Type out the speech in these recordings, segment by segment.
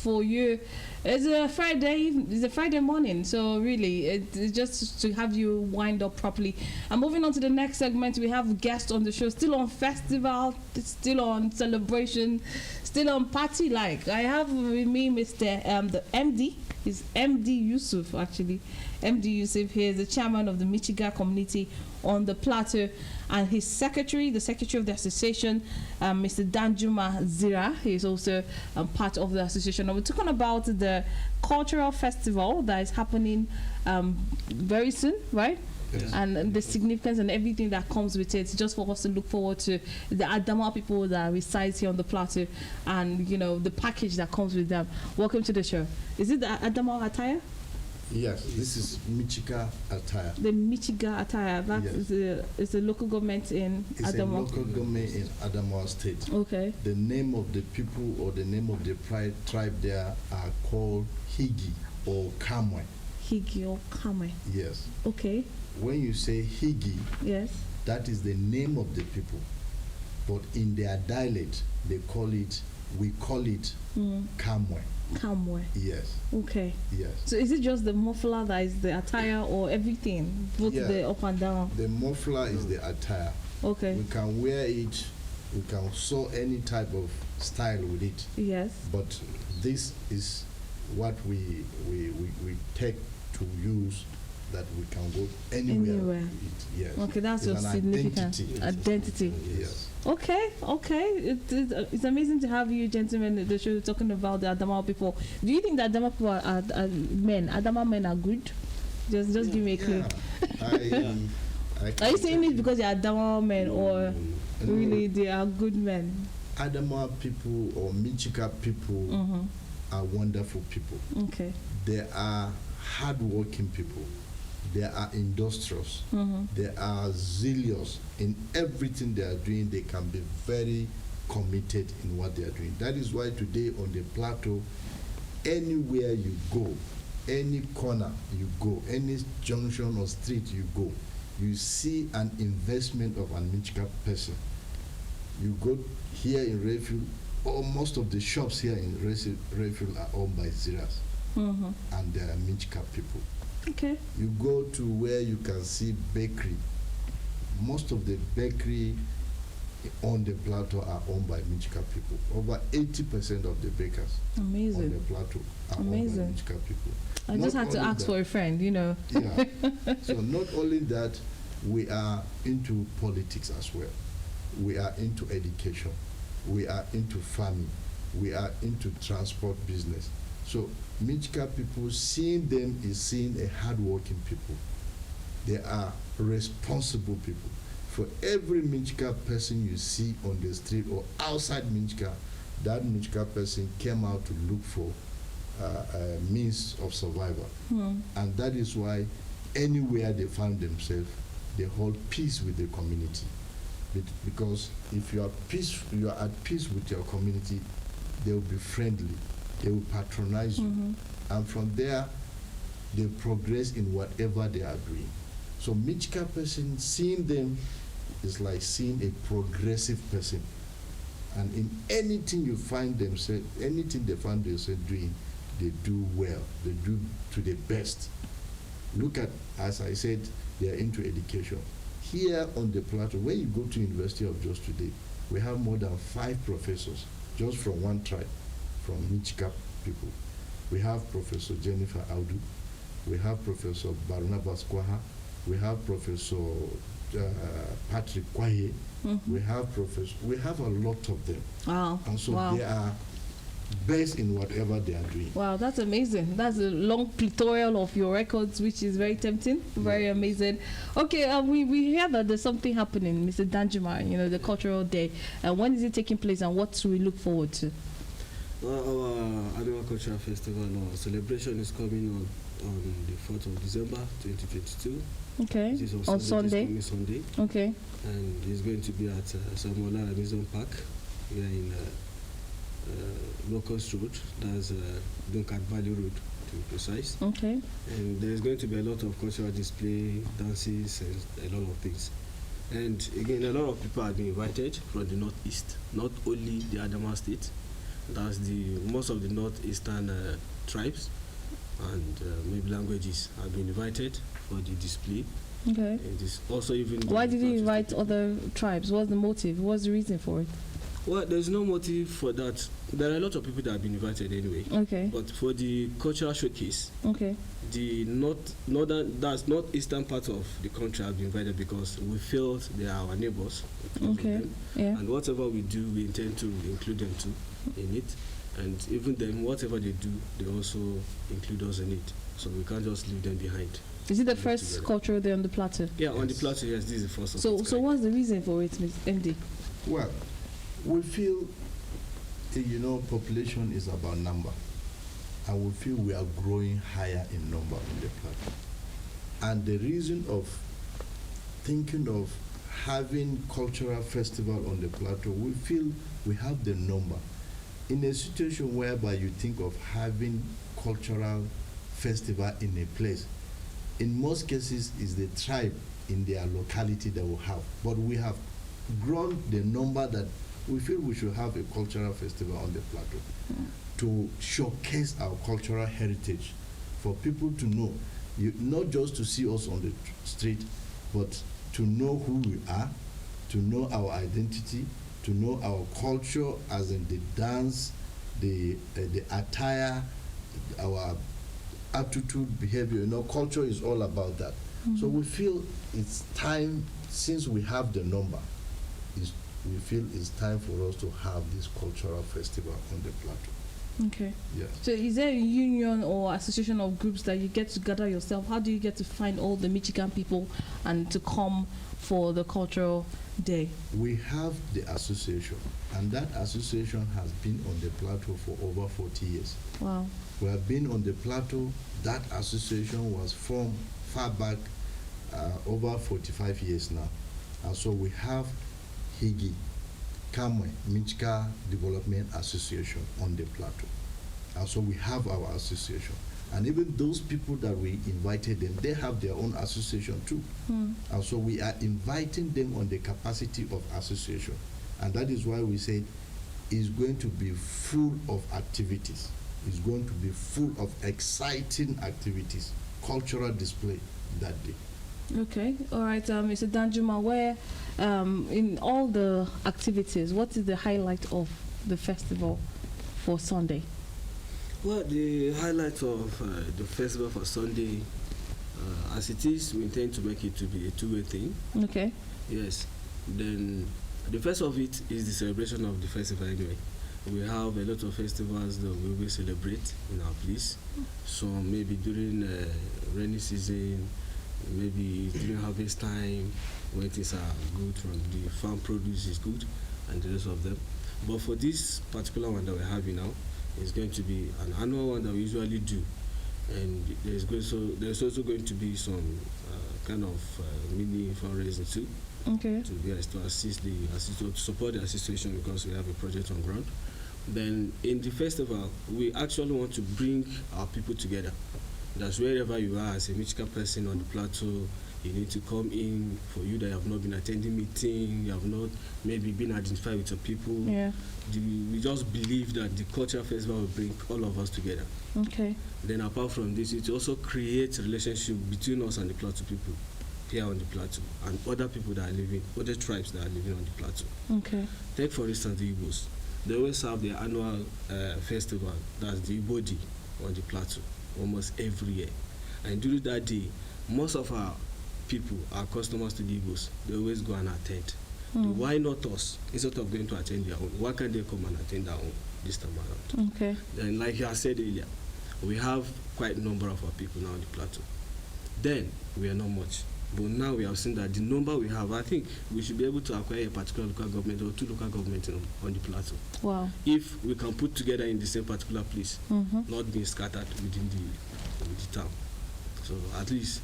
for you. It's a Friday morning, so really it's just to have you wind up properly. And moving on to the next segment, we have guests on the show, still on festival, still on celebration, still on party. Like I have with me Mr. The MD. Is MD Yusuf, actually. MD Yusuf here is the chairman of the MICHIKA community on the Plateau, and his secretary, the secretary of the association, Mr. Danjuma Zira. He is also part of the association. And we're talking about the cultural festival that is happening very soon, right? Yes. And the significance and everything that comes with it, just for us to look forward to the Adamawa people that reside here on the Plateau, and you know the package that comes with them. Welcome to the show. Is it the Adamawa attire? Yes, this is MICHIKA attire. The MICHIKA attire. That yes. is a local government in it's Adamawa. It's a local government in Adamawa State. Okay. The name of the people or the name of the tribe there are called Higi or Kamwe. Higi or Kamwe. Yes. Okay. When you say Higi, yes, that is the name of the people, but in their dialect we call it Kamwe. Kamwe. Yes. Okay. Yes. So is it just the muffler that is the attire, or everything, both the up and down? The muffler is the attire. Okay. We can wear it. We can sew any type of style with it. Yes. But this is what we take to use, that we can go anywhere. Yes. Okay, that's your significant identity. Yes. Okay. It's amazing to have you gentlemen at the show talking about the Adamawa people. Do you think that Adamawa people are men? Adamawa men are good? Just give me a clue. Are you saying it because you're Adamawa men, or really they are good men? Adamawa people or MICHIKA people are wonderful people. Okay. They are hardworking people. They are industrious. They are zealous in everything they are doing. They can be very committed in what they are doing. That is why today on the Plateau, anywhere you go, any corner you go, any junction or street you go, you see an investment of an MICHIKA person. You go here in Rayfield, most of the shops here in Rayfield are owned by Ziras, and they are MICHIKA people. Okay. You go to where you can see bakery. Most of the bakery on the Plateau are owned by MICHIKA people. Over 80% of the bakers on the Plateau are owned by MICHIKA people. I just had to ask for a friend, you know. Yeah. So not only that, we are into politics as well. We are into education. We are into farming. We are into transport business. So MICHIKA people, seeing them is seeing a hardworking people. They are responsible people. For every MICHIKA person you see on the street or outside MICHIKA, that MICHIKA person came out to look for a means of survival. And that is why anywhere they find themselves, they hold peace with the community. Because if you are at peace with your community, they will be friendly. They will patronize you, and from there, they progress in whatever they are doing. So MICHIKA person, seeing them is like seeing a progressive person, and in anything they find themselves doing, they do well. They do to the best. Look at, as I said, they are into education. Here on the Plateau, when you go to University of Jos today, we have more than 5 professors just from one tribe, from MICHIKA people. We have Professor Jennifer Audu, we have Professor Barnabas Kwaha, we have Professor Patrick Kwaye, we have a lot of them. Wow. And so they are best in whatever they are doing. Wow, that's amazing. That's a long plethora of your records, which is very tempting, very amazing. Okay, we hear that there's something happening, Mr. Danjuma, you know, the cultural day. When is it taking place, and what do we look forward to? Well, our annual cultural festival, our celebration is coming on the 4th of December 2022. Okay, this is on Sunday. This Sunday. Okay. And it's going to be at Samola Amusement Park here in Locust Road, that's Duncan Valley Road to be precise. Okay. And there's going to be a lot of cultural display, dances, and a lot of things. And again, a lot of people have been invited from the northeast, not only the Adamawa State, That's the most of the northeastern tribes and maybe languages have been invited for the display. Okay. It is also even. Why did you invite other tribes? What's the motive? What's the reason for it? Well, there's no motive for that. There are a lot of people that have been invited anyway. Okay. But for the cultural showcase, Okay. the northeastern part of the country have been invited because we feel they are our neighbors. Okay. Yeah. And whatever we do, we intend to include them too in it. And even them, whatever they do, they also include us in it. So we can't just leave them behind. Is it the first cultural day on the plateau? Yeah, on the plateau, yes, this is the first. So what's the reason for it, Ms. MD? Well, we feel, population is about number. And we feel we are growing higher in number on the plateau. And the reason of thinking of having cultural festival on the plateau, we feel we have the number. In a situation whereby you think of having cultural festival in a place, in most cases is the tribe in their locality that will have. But we have grown the number that we feel we should have a cultural festival on the plateau to showcase our cultural heritage, for people to know, not just to see us on the street, but to know who we are, to know our identity, to know our culture, as in the dance, the attire, our attitude, behavior. Culture is all about that. So we feel it's time, since we have the number, we feel it's time for us to have this cultural festival on the plateau. Okay. Yeah. So is there a union or association of groups that you get to gather yourself? How do you get to find all the Michigan people and to come for the cultural day? We have the association, and that association has been on the plateau for over 40 years. Wow. We have been on the plateau. That association was formed far back, over 45 years now. And so we have Higi, Kamwe, MICHIKA Development Association on the plateau. And so we have our association. And even those people that we invited them, they have their own association too. And so we are inviting them on the capacity of association. And that is why we said it's going to be full of activities. It's going to be full of exciting activities, cultural display that day. Okay. All right, Mr. Danjuma, where in all the activities, what is the highlight of the festival for Sunday? Well, the highlight of the festival for Sunday, as it is, we intend to make it to be a two-way thing. Okay. Yes. Then the first of it is the celebration of the festival anyway. We have a lot of festivals that we will celebrate in our place. So maybe during rainy season, maybe during harvest time, when things are good, from the farm produce is good, and the rest of them. But for this particular one that we're having now, it's going to be an annual one that we usually do, and there's also going to be some kind of mini fundraising too. Okay. To assist to support the association, because we have a project on ground. Then in the festival, we actually want to bring our people together. That's wherever you are as a Michigan person on the plateau, you need to come in. For you that have not been attending meeting, you have not maybe been identified with your people. Yeah. We just believe that the cultural festival will bring all of us together. Okay. Then apart from this, it also creates a relationship between us and the plateau people here on the plateau, and other people that are living, other tribes that are living on the plateau. Okay. Take for instance the Igbos. They always have their annual festival, that's the Igbo Day on the plateau, almost every year. And during that day, most of our people, our customers to the Igbos, they always go and attend. Why not us? Instead of going to attend their own, why can't they come and attend our own this time around? Okay. Then, like you said earlier, we have quite a number of our people now on the plateau. Then, we are not much. But now we have seen that the number we have, I think we should be able to acquire a particular local government or two local governments on the plateau. Wow. If we can put together in the same particular place, not being scattered within the town. So at least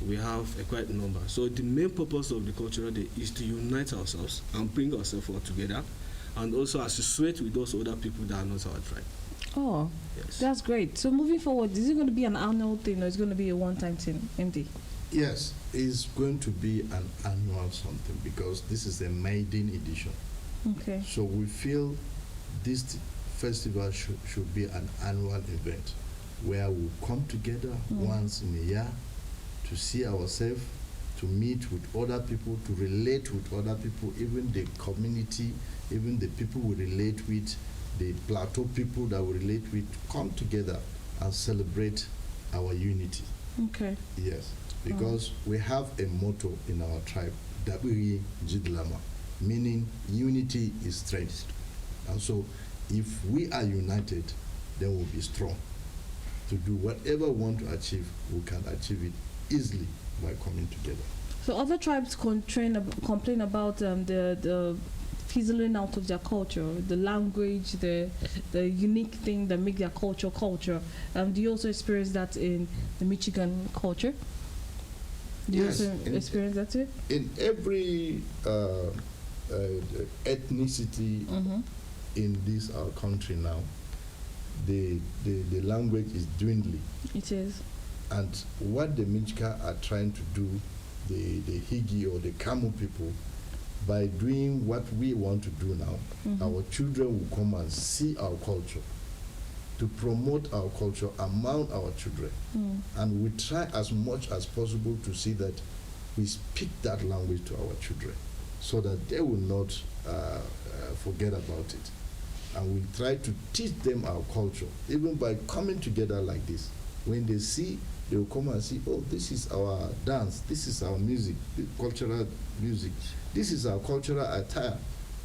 we have a quite number. So the main purpose of the cultural day is to unite ourselves and bring ourselves all together, and also associate with those other people that are not our tribe. Oh, yes. That's great. So moving forward, is it going to be an annual thing or is it going to be a one-time thing, MD? Yes, it's going to be an annual something, because this is a maiden edition. Okay. So we feel this festival should be an annual event where we come together once in a year to see ourselves, to meet with other people, to relate with other people, even the community, even the people we relate with, the plateau people that we relate with, come together and celebrate our unity. Okay. Yes, because we have a motto in our tribe, Dabiri Jidlama, meaning unity is strength. And so if we are united, then we'll be strong. To do whatever we want to achieve, we can achieve it easily by coming together. So other tribes complain about the fizzling out of their culture, the language, the unique thing that make their culture. Do you also experience that in the Michigan culture? Do you Yes, also experience that too? In every ethnicity in this our country now, the language is dwindling. It is. And what the Michika are trying to do, the Higi or the Kamu people, by doing what we want to do now, our children will come and see our culture, to promote our culture among our children. And we try as much as possible to see that we speak that language to our children so that they will not forget about it. And we try to teach them our culture, even by coming together like this. When they see, they will come and see, oh, this is our dance, this is our music, cultural music, this is our cultural attire.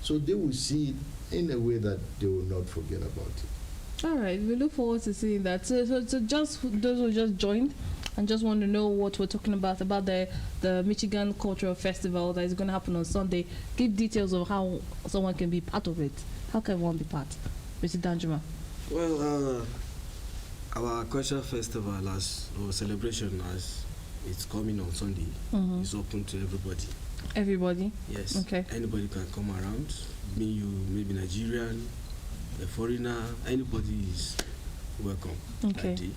So they will see it in a way that they will not forget about it. All right, we look forward to seeing that. So just those who just joined and just want to know what we're talking about the Michigan Cultural Festival that is going to happen on Sunday, give details of how someone can be part of it. How can one be part? Mr. Danjuma. Well, our cultural festival or celebration as it's coming on Sunday is open to everybody. Everybody? Yes. Okay. Anybody can come around. Maybe Nigerian, a foreigner, anybody is welcome Okay. that day.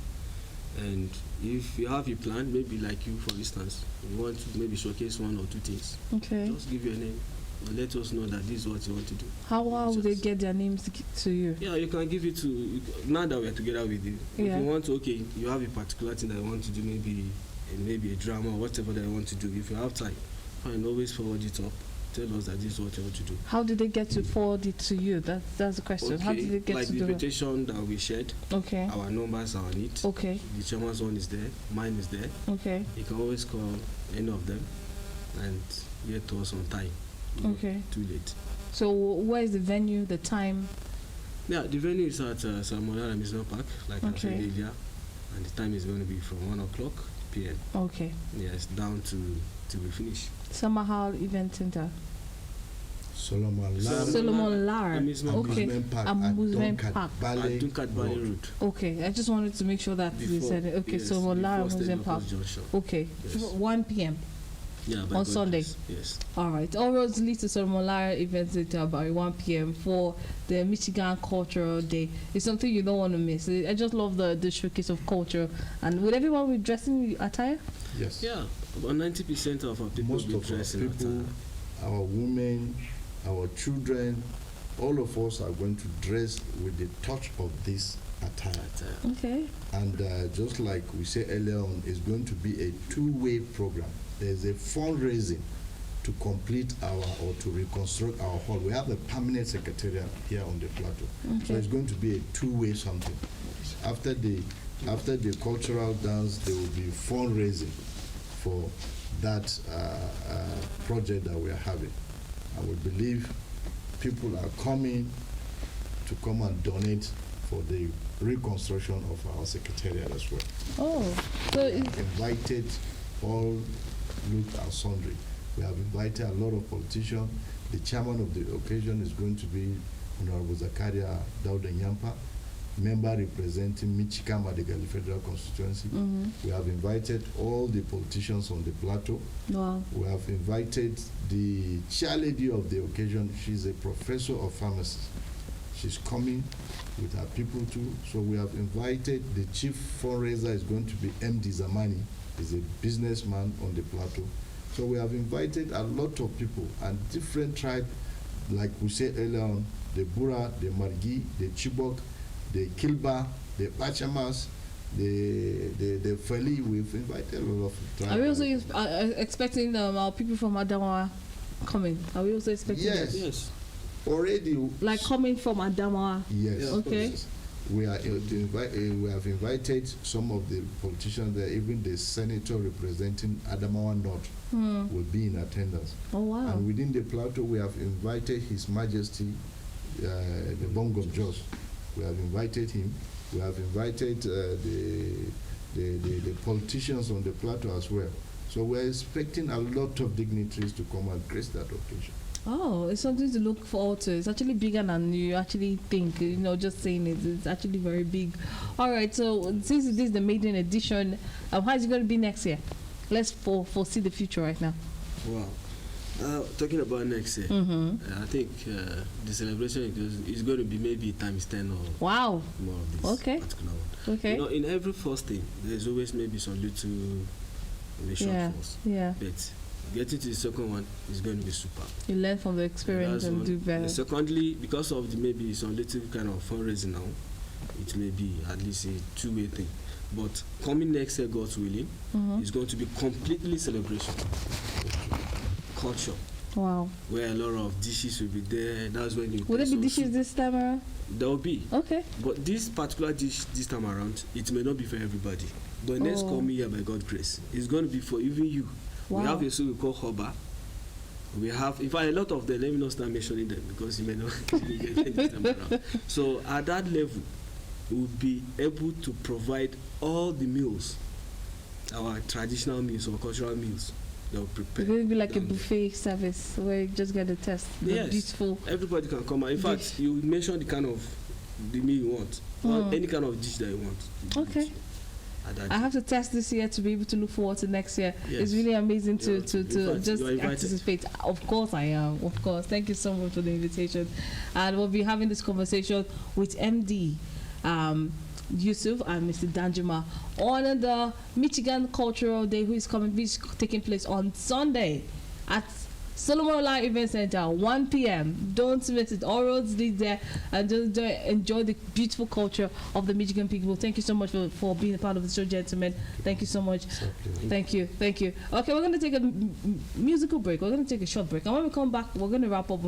And if you have a plan, maybe like you, for instance, you want to maybe showcase one or two things, Okay. just give your name and let us know that this is what you want to do. How will they get their names to you? Yeah, you can give it to, now that we're together with you. Yeah. If you want to, okay, you have a particular thing that you want to do, maybe a drama or whatever that you want to do. If you have time, fine, always forward it up. Tell us that this is what you want to do. How did they get to forward it to you? That's the question. Okay. How did they get like to the do it? invitation that we shared, Okay. our numbers are on it. Okay. The chairman's one is there, mine is there. Okay. You can always call any of them and get to us on time. Okay. Too late. So where is the venue, the time? Yeah, the venue is at Salmonella Amusement Park, like I said Okay. earlier, and the time is going to be from 1:00 p.m. Okay. Yes, down to we finish. Summer Hall Event Center. Solomon Lara Solomon Lara. Amusement Okay. Amusement Park Amusement at Park. Ballet At Dunkat Valley Road. Road. Okay. I just wanted to make sure that you said it. Okay. Yes, Solomon Lara before Amusement Park. Stenhouse Junction. Okay. Yes. 1 p.m. Yeah, by On God Sunday. grace. Yes. All right. All roads lead to Solomon Lara Event Center by 1 p.m. for the Michigan Cultural Day. It's something you don't want to miss. I just love the showcase of culture. And would everyone be dressing in attire? Yes. Yeah, about 90% of our people Most be of our dressed in people, attire. our women, our children, all of us are going to dress with the touch of this attire. Okay. And just like we said earlier on, it's going to be a two-way program. There's a fundraising to complete or to reconstruct our hall. We have a permanent secretariat here on the plateau. So it's going to be a two-way something. After the cultural dance, there will be fundraising for that project that we are having. And we believe people are coming to come and donate for the reconstruction of our secretariat as well. Oh, so Invited all look and sundry. We have invited a lot of politicians. The chairman of the occasion is going to be Honorable Zakaria Dauda Nyampa, member representing Michika Madigali Federal Constituency. We have invited all the politicians on the plateau. wow. We have invited the chairlady of the occasion. She's a professor of pharmacy. She's coming with her people too. So we have invited the chief fundraiser is going to be MD Zamani. He's a businessman on the plateau. So we have invited a lot of people and different tribes. Like we said earlier on, the Bura, the Margi, the Chibok, the Kilba, the Pachamas, the Feli. We've invited a lot of tribes. Are we also expecting our people from Adamawa coming? Are we also expecting Yes. that? Yes. Already. Like coming from Adamawa? Yes. Yeah, Okay. We have invited some of the politicians there, even the senator representing Adamawa North will be in attendance. Oh, wow. And within the plateau, we have invited His Majesty, the Bongom Jos. We have invited him. We have invited the politicians on the plateau as well. So we're expecting a lot of dignitaries to come and grace that occasion. Oh, it's something to look forward to. It's actually bigger than you actually think. Just saying it, it's actually very big. All right, so since this is the maiden edition, how is it going to be next year? Let's foresee the future right now. Wow. Talking about next year, I think the celebration is going to be maybe times 10 or Wow. more of this particular one. Okay. In every first thing, there's always maybe some little shortfalls. Yeah. But getting to the second one is going to be super. You learn from the experience and do better. Secondly, because of maybe some little kind of fundraising now, it may be at least a two-way thing. But coming next year, God's willing, is going to be completely celebration. Culture. Wow. Where a lot of dishes will be there. That's when you. Will there be dishes this time around? There will be. Okay. But this particular dish this time around, it may not be for everybody. But next coming year, by God's grace, it's going to be for even you. Wow. We have a soup we call Hoba. We have, in fact, a lot of them. Let me not start mentioning them because you may not get them this time around. So at that level, we will be able to provide all the meals, our traditional meals or cultural meals that we prepare. It's going to be like a buffet service where you just get a test. Yes. Beautiful. Everybody can come. In fact, you mention the kind of the meal you want, or any kind of dish that you want. Okay. I have to test this year to be able to look forward to next year. Yes. It's really amazing to fact, just anticipate. Of course I am. Of course. Thank you so much for the invitation. And we'll be having this conversation with MD Yusuf and Mr. Danjuma on the Michigan Cultural Day, which is taking place on Sunday at Solomon Ola Event Center, 1 p.m. Don't miss it. All roads lead there, and just enjoy the beautiful culture of the Michigan people. Thank you so much for being a part of the show, gentlemen. Thank you so much. Thank you. Okay, we're going to take a musical break. We're going to take a short break. And when we come back, we're going to wrap up